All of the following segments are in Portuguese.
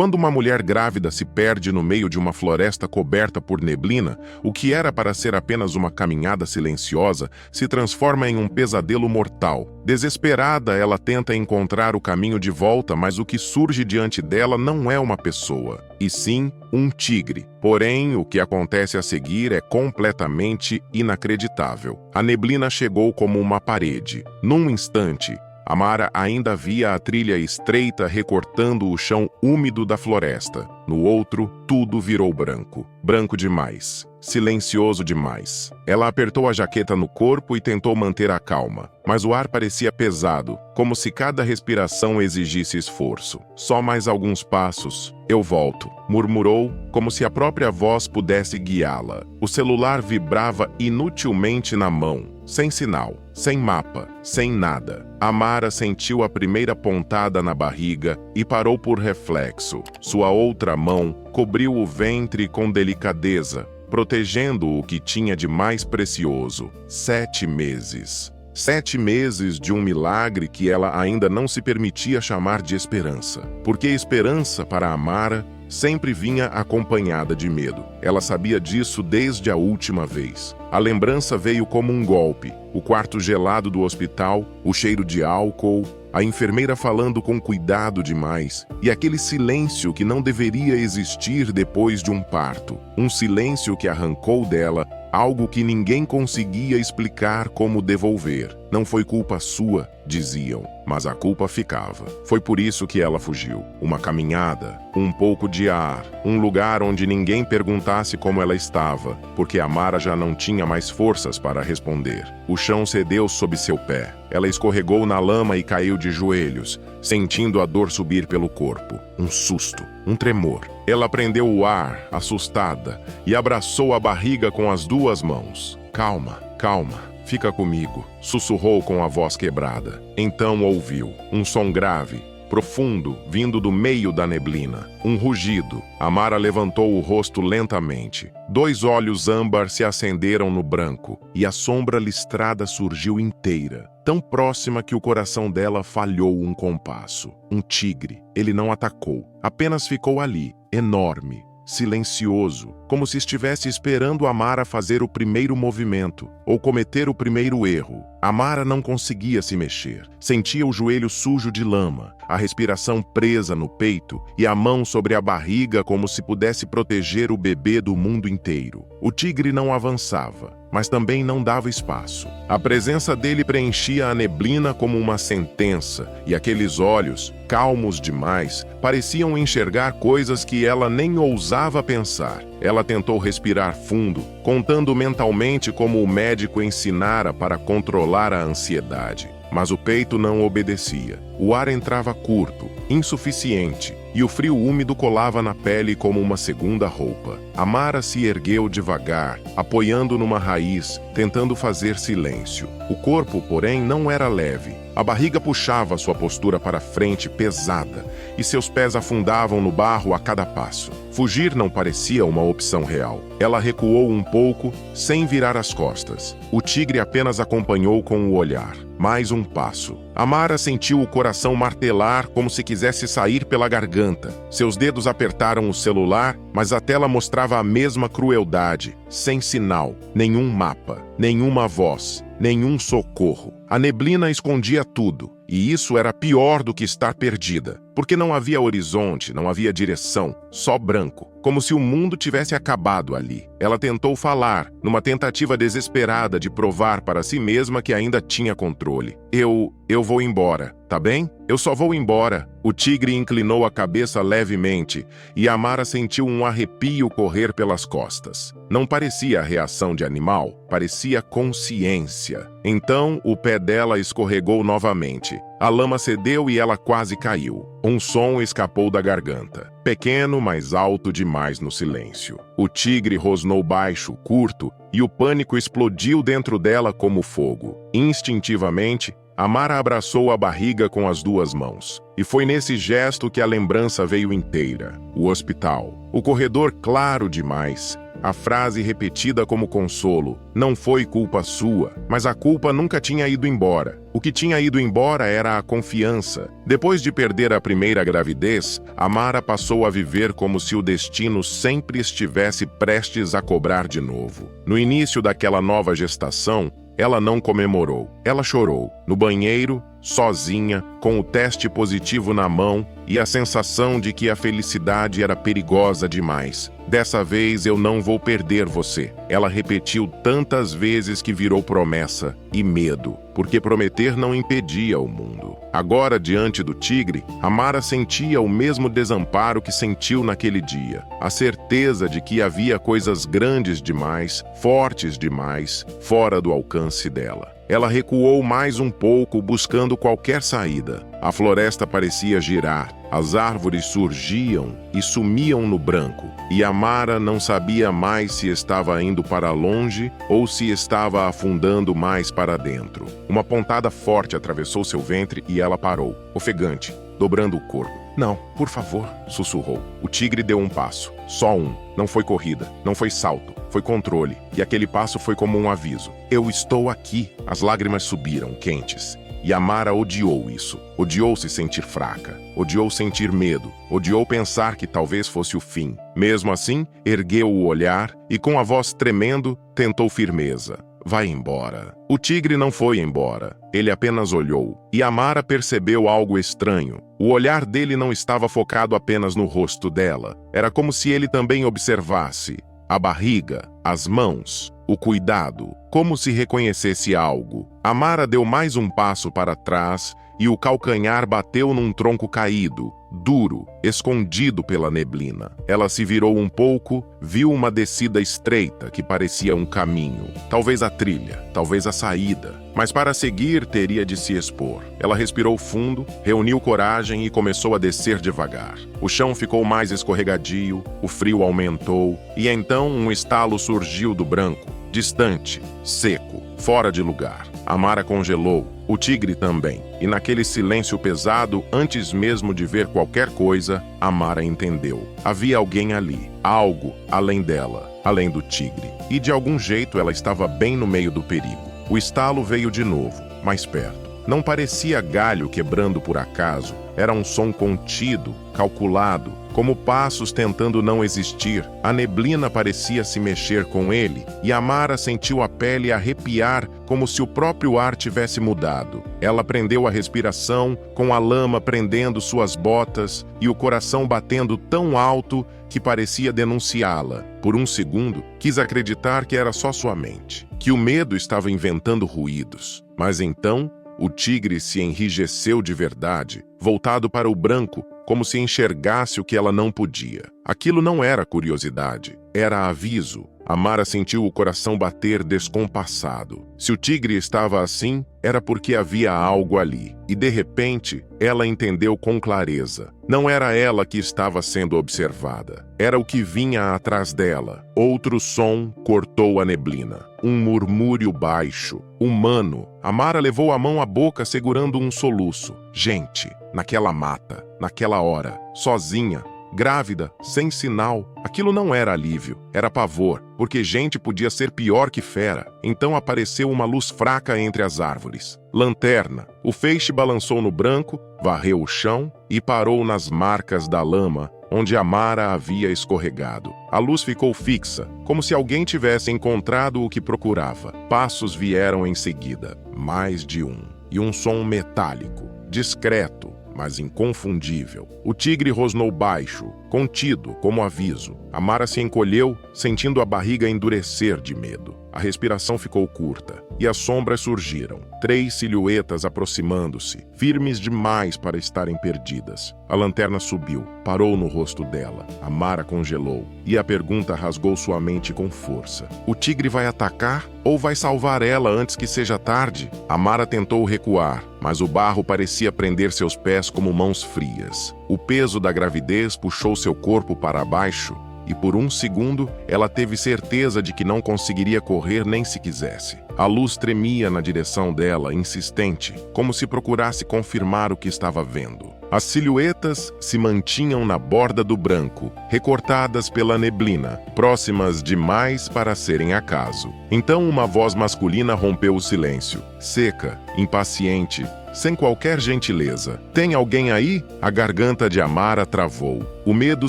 Quando uma mulher grávida se perde no meio de uma floresta coberta por neblina, o que era para ser apenas uma caminhada silenciosa se transforma em um pesadelo mortal. Desesperada, ela tenta encontrar o caminho de volta, mas o que surge diante dela não é uma pessoa, e sim um tigre. Porém, o que acontece a seguir é completamente inacreditável. A neblina chegou como uma parede. Num instante, Amara ainda via a trilha estreita recortando o chão úmido da floresta. No outro, tudo virou branco. Branco demais. Silencioso demais. Ela apertou a jaqueta no corpo e tentou manter a calma, mas o ar parecia pesado, como se cada respiração exigisse esforço. Só mais alguns passos. Eu volto, murmurou, como se a própria voz pudesse guiá-la. O celular vibrava inutilmente na mão, sem sinal, sem mapa, sem nada. Amara sentiu a primeira pontada na barriga e parou por reflexo. Sua outra mão cobriu o ventre com delicadeza, protegendo o que tinha de mais precioso. 7 meses. 7 meses de um milagre que ela ainda não se permitia chamar de esperança. Porque esperança, para Amara, sempre vinha acompanhada de medo. Ela sabia disso desde a última vez. A lembrança veio como um golpe. O quarto gelado do hospital, o cheiro de álcool, a enfermeira falando com cuidado demais, e aquele silêncio que não deveria existir depois de um parto. Um silêncio que arrancou dela algo que ninguém conseguia explicar como devolver. Não foi culpa sua, diziam, mas a culpa ficava. Foi por isso que ela fugiu. Uma caminhada, um pouco de ar, um lugar onde ninguém perguntasse como ela estava, porque Amara já não tinha mais forças para responder. O chão cedeu sob seu pé. Ela escorregou na lama e caiu de joelhos, sentindo a dor subir pelo corpo. Um susto, um tremor. Ela prendeu o ar, assustada, e abraçou a barriga com as 2 mãos. Calma, calma. Fica comigo, sussurrou com a voz quebrada. Então ouviu um som grave, profundo, vindo do meio da neblina. Um rugido. Amara levantou o rosto lentamente. 2 olhos âmbar se acenderam no branco, e a sombra listrada surgiu inteira, tão próxima que o coração dela falhou um compasso. Um tigre. Ele não atacou, apenas ficou ali, enorme, silencioso, como se estivesse esperando Amara fazer o primeiro movimento ou cometer o primeiro erro. Amara não conseguia se mexer. Sentia o joelho sujo de lama, a respiração presa no peito e a mão sobre a barriga como se pudesse proteger o bebê do mundo inteiro. O tigre não avançava, mas também não dava espaço. A presença dele preenchia a neblina como uma sentença, e aqueles olhos, calmos demais, pareciam enxergar coisas que ela nem ousava pensar. Ela tentou respirar fundo, contando mentalmente como o médico ensinara para controlar a ansiedade. Mas o peito não obedecia. O ar entrava curto, insuficiente, e o frio úmido colava na pele como uma segunda roupa. Amara se ergueu devagar, apoiando numa raiz, tentando fazer silêncio. O corpo, porém, não era leve. A barriga puxava sua postura para frente pesada, e seus pés afundavam no barro a cada passo. Fugir não parecia uma opção real. Ela recuou um pouco, sem virar as costas. O tigre apenas acompanhou com o olhar. Mais um passo. Amara sentiu o coração martelar como se quisesse sair pela garganta. Seus dedos apertaram o celular, mas a tela mostrava a mesma crueldade. Sem sinal, nenhum mapa, nenhuma voz, nenhum socorro. A neblina escondia tudo, e isso era pior do que estar perdida, porque não havia horizonte, não havia direção, só branco, como se o mundo tivesse acabado ali. Ela tentou falar, numa tentativa desesperada de provar para si mesma que ainda tinha controle. Eu vou embora, tá bem? Eu só vou embora. O tigre inclinou a cabeça levemente, e Amara sentiu um arrepio correr pelas costas. Não parecia a reação de animal, parecia consciência. Então, o pé dela escorregou novamente. A lama cedeu e ela quase caiu. Um som escapou da garganta, pequeno, mas alto demais no silêncio. O tigre rosnou baixo, curto, e o pânico explodiu dentro dela como fogo. Instintivamente, Amara abraçou a barriga com as 2 mãos. E foi nesse gesto que a lembrança veio inteira. O hospital. O corredor claro demais, A frase repetida como consolo. Não foi culpa sua, mas a culpa nunca tinha ido embora. O que tinha ido embora era a confiança. Depois de perder a primeira gravidez, Amara passou a viver como se o destino sempre estivesse prestes a cobrar de novo. No início daquela nova gestação, ela não comemorou. Ela chorou, no banheiro, sozinha, com o teste positivo na mão e a sensação de que a felicidade era perigosa demais. Dessa vez eu não vou perder você. Ela repetiu tantas vezes que virou promessa e medo, porque prometer não impedia o mundo. Agora, diante do tigre, Amara sentia o mesmo desamparo que sentiu naquele dia. A certeza de que havia coisas grandes demais, fortes demais, fora do alcance dela. Ela recuou mais um pouco, buscando qualquer saída. A floresta parecia girar, as árvores surgiam e sumiam no branco, e Amara não sabia mais se estava indo para longe ou se estava afundando mais para dentro. Uma pontada forte atravessou seu ventre e ela parou, ofegante, dobrando o corpo. Não, por favor, sussurrou. O tigre deu um passo, só um. Não foi corrida, não foi salto, foi controle. E aquele passo foi como um aviso. Eu estou aqui. As lágrimas subiram, quentes. E Amara odiou isso. Odiou se sentir fraca. Odiou sentir medo. Odiou pensar que talvez fosse o fim. Mesmo assim, ergueu o olhar e, com a voz tremendo, tentou firmeza. Vai embora. O tigre não foi embora. Ele apenas olhou. E Amara percebeu algo estranho. O olhar dele não estava focado apenas no rosto dela. Era como se ele também observasse a barriga, as mãos, o cuidado, como se reconhecesse algo. Amara deu mais um passo para trás e o calcanhar bateu num tronco caído, duro, escondido pela neblina. Ela se virou um pouco, viu uma descida estreita que parecia um caminho. Talvez a trilha, talvez a saída. Mas para seguir, teria de se expor. Ela respirou fundo, reuniu coragem e começou a descer devagar. O chão ficou mais escorregadio, o frio aumentou, e então um estalo surgiu do branco, distante, seco, fora de lugar. Amara congelou, o tigre também. E naquele silêncio pesado, antes mesmo de ver qualquer coisa, Amara entendeu. Havia alguém ali, algo além dela, além do tigre. E de algum jeito ela estava bem no meio do perigo. O estalo veio de novo, mais perto. Não parecia galho quebrando por acaso. Era um som contido, calculado, como passos tentando não existir. A neblina parecia se mexer com ele, e Amara sentiu a pele arrepiar como se o próprio ar tivesse mudado. Ela prendeu a respiração, com a lama prendendo suas botas e o coração batendo tão alto que parecia denunciá-la. Por um segundo, quis acreditar que era só sua mente, que o medo estava inventando ruídos. Mas então, o tigre se enrijeceu de verdade, voltado para o branco, como se enxergasse o que ela não podia. Aquilo não era curiosidade, era aviso. Amara sentiu o coração bater descompassado. Se o tigre estava assim, era porque havia algo ali. E de repente, ela entendeu com clareza. Não era ela que estava sendo observada. Era o que vinha atrás dela. Outro som cortou a neblina. Um murmúrio baixo, humano. Amara levou a mão à boca segurando um soluço. Gente, naquela mata, naquela hora, sozinha, grávida, sem sinal. Aquilo não era alívio, era pavor, porque gente podia ser pior que fera. Então apareceu uma luz fraca entre as árvores. Lanterna. O feixe balançou no branco, varreu o chão e parou nas marcas da lama, onde Amara havia escorregado. A luz ficou fixa, como se alguém tivesse encontrado o que procurava. Passos vieram em seguida, mais de um, e um som metálico, discreto, mas inconfundível. O tigre rosnou baixo, contido, como aviso. Amara se encolheu, sentindo a barriga endurecer de medo. A respiração ficou curta, e as sombras surgiram. 3 silhuetas aproximando-se, firmes demais para estarem perdidas. A lanterna subiu, parou no rosto dela. Amara congelou, e a pergunta rasgou sua mente com força. O tigre vai atacar ou vai salvar ela antes que seja tarde? Amara tentou recuar, mas o barro parecia prender seus pés como mãos frias. O peso da gravidez puxou seu corpo para baixo, e por um segundo ela teve certeza de que não conseguiria correr nem se quisesse. A luz tremia na direção dela, insistente, como se procurasse confirmar o que estava vendo. As silhuetas se mantinham na borda do branco, recortadas pela neblina, próximas demais para serem acaso. Então uma voz masculina rompeu o silêncio, seca, impaciente, sem qualquer gentileza. "Tem alguém aí?" A garganta de Amara travou. O medo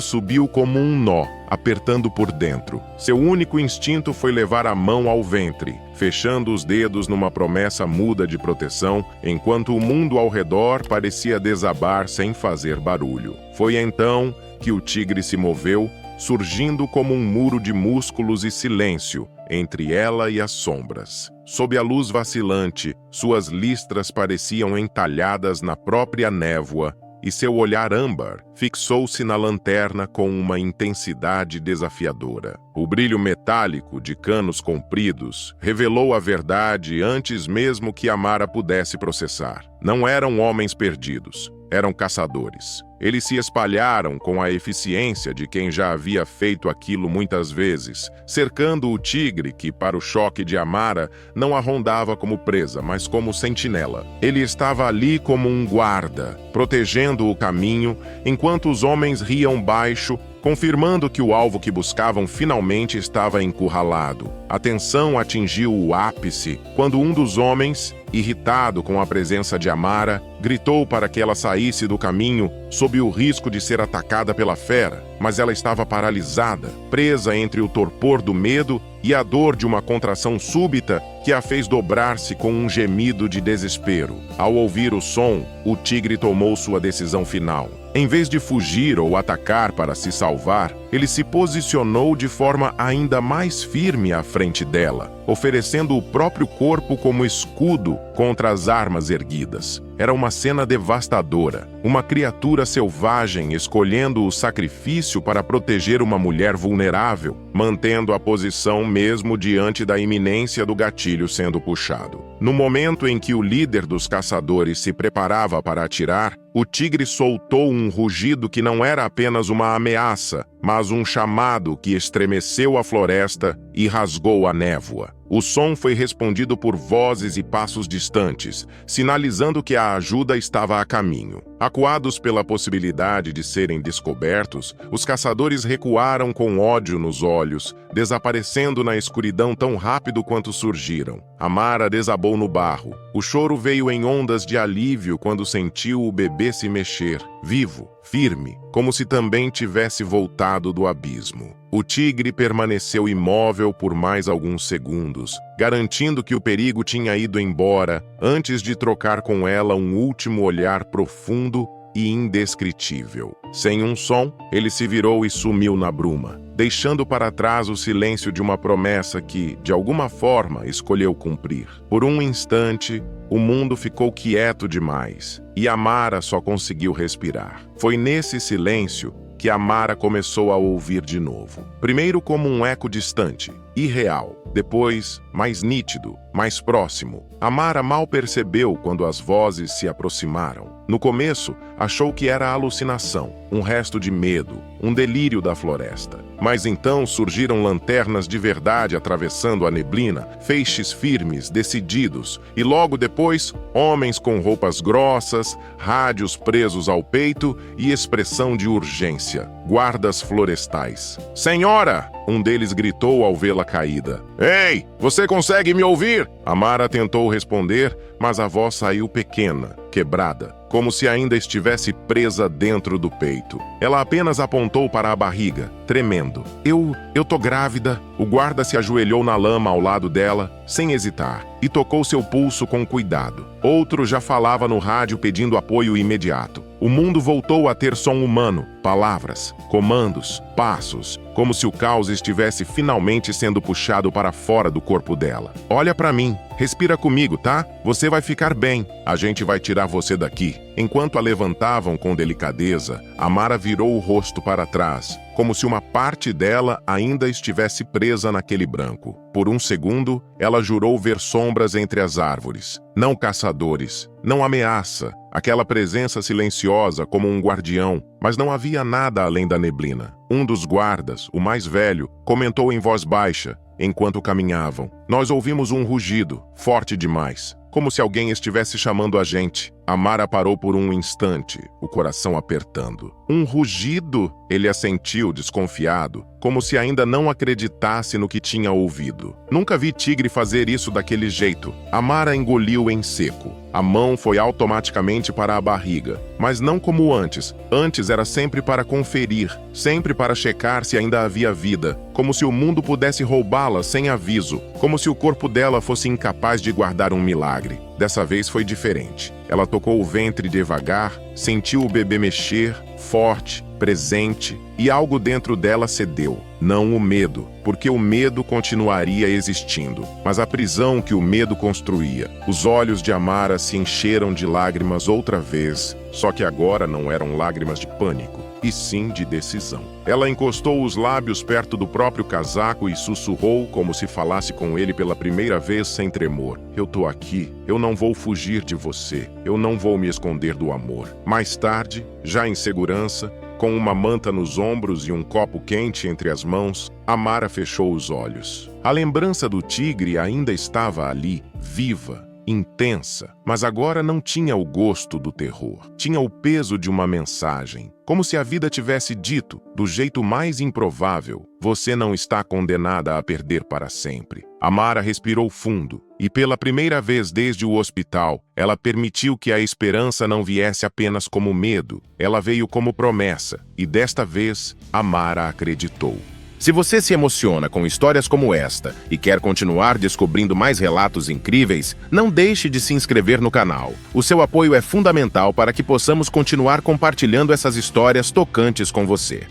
subiu como um nó, apertando por dentro. Seu único instinto foi levar a mão ao ventre, fechando os dedos numa promessa muda de proteção, enquanto o mundo ao redor parecia desabar sem fazer barulho. Foi então que o tigre se moveu, surgindo como um muro de músculos e silêncio entre ela e as sombras. Sob a luz vacilante, suas listras pareciam entalhadas na própria névoa, e seu olhar âmbar fixou-se na lanterna com uma intensidade desafiadora. O brilho metálico de canos compridos revelou a verdade antes mesmo que Amara pudesse processar. Não eram homens perdidos, eram caçadores. Eles se espalharam com a eficiência de quem já havia feito aquilo muitas vezes, cercando o tigre que, para o choque de Amara, não a rondava como presa, mas como sentinela. Ele estava ali como um guarda, protegendo o caminho, enquanto os homens riam baixo, confirmando que o alvo que buscavam finalmente estava encurralado. A tensão atingiu o ápice quando um dos homens, irritado com a presença de Amara, gritou para que ela saísse do caminho sob o risco de ser atacada pela fera, mas ela estava paralisada, presa entre o torpor do medo e a dor de uma contração súbita que a fez dobrar-se com um gemido de desespero. Ao ouvir o som, o tigre tomou sua decisão final. Em vez de fugir ou atacar para se salvar, ele se posicionou de forma ainda mais firme à frente dela, oferecendo o próprio corpo como escudo contra as armas erguidas. Era uma cena devastadora, uma criatura selvagem escolhendo o sacrifício para proteger uma mulher vulnerável, mantendo a posição mesmo diante da iminência do gatilho sendo puxado. No momento em que o líder dos caçadores se preparava para atirar, o tigre soltou um rugido que não era apenas uma ameaça, mas um chamado que estremeceu a floresta e rasgou a névoa. O som foi respondido por vozes e passos distantes, sinalizando que a ajuda estava a caminho. Acuados pela possibilidade de serem descobertos, os caçadores recuaram com ódio nos olhos, desaparecendo na escuridão tão rápido quanto surgiram. Amara desabou no barro. O choro veio em ondas de alívio quando sentiu o bebê se mexer, vivo, firme, como se também tivesse voltado do abismo. O tigre permaneceu imóvel por mais alguns segundos, garantindo que o perigo tinha ido embora antes de trocar com ela um último olhar profundo e indescritível. Sem um som, ele se virou e sumiu na bruma, deixando para trás o silêncio de uma promessa que, de alguma forma, escolheu cumprir. Por um instante, o mundo ficou quieto demais, e Amara só conseguiu respirar. Foi nesse silêncio que Amara começou a ouvir de novo. Primeiro como um eco distante, irreal. Depois, mais nítido, mais próximo. Amara mal percebeu quando as vozes se aproximaram. No começo, achou que era alucinação, um resto de medo, um delírio da floresta. Mas então surgiram lanternas de verdade atravessando a neblina, feixes firmes, decididos, e logo depois, homens com roupas grossas, rádios presos ao peito e expressão de urgência. Guardas florestais. "Senhora!" um deles gritou ao vê-la caída. "Ei, você consegue me ouvir?" Amara tentou responder, mas a voz saiu pequena, quebrada, como se ainda estivesse presa dentro do peito. Ela apenas apontou para a barriga, tremendo. Eu tô grávida." O guarda se ajoelhou na lama ao lado dela, sem hesitar, e tocou seu pulso com cuidado. Outro já falava no rádio pedindo apoio imediato. O mundo voltou a ter som humano, palavras, comandos, passos, como se o caos estivesse finalmente sendo puxado para fora do corpo dela. "Olha para mim, respira comigo, tá? Você vai ficar bem. A gente vai tirar você daqui." Enquanto a levantavam com delicadeza, Amara virou o rosto para trás, como se uma parte dela ainda estivesse presa naquele branco. Por um segundo, ela jurou ver sombras entre as árvores. Não caçadores, não ameaça, aquela presença silenciosa como um guardião, mas não havia nada além da neblina. Um dos guardas, o mais velho, comentou em voz baixa, enquanto caminhavam. Nós ouvimos um rugido, forte demais, como se alguém estivesse chamando a gente. Amara parou por um instante, o coração apertando. Um rugido? Ele assentiu, desconfiado, como se ainda não acreditasse no que tinha ouvido. Nunca vi tigre fazer isso daquele jeito. Amara engoliu em seco. A mão foi automaticamente para a barriga, mas não como antes. Antes era sempre para conferir, sempre para checar se ainda havia vida, como se o mundo pudesse roubá-la sem aviso, como se o corpo dela fosse incapaz de guardar um milagre. Dessa vez foi diferente. Ela tocou o ventre devagar, sentiu o bebê mexer, forte, presente, e algo dentro dela cedeu. Não o medo, porque o medo continuaria existindo, mas a prisão que o medo construía. Os olhos de Amara se encheram de lágrimas outra vez, só que agora não eram lágrimas de pânico, e sim de decisão. Ela encostou os lábios perto do próprio casaco e sussurrou como se falasse com ele pela primeira vez sem tremor. Eu tô aqui, eu não vou fugir de você, eu não vou me esconder do amor. Mais tarde, já em segurança, com uma manta nos ombros e um copo quente entre as mãos, Amara fechou os olhos. A lembrança do tigre ainda estava ali, viva, intensa, mas agora não tinha o gosto do terror. Tinha o peso de uma mensagem, como se a vida tivesse dito, do jeito mais improvável: você não está condenada a perder para sempre. Amara respirou fundo, e pela primeira vez desde o hospital, ela permitiu que a esperança não viesse apenas como medo. Ela veio como promessa, e desta vez, Amara acreditou. Se você se emociona com histórias como esta e quer continuar descobrindo mais relatos incríveis, não deixe de se inscrever no canal. O seu apoio é fundamental para que possamos continuar compartilhando essas histórias tocantes com você.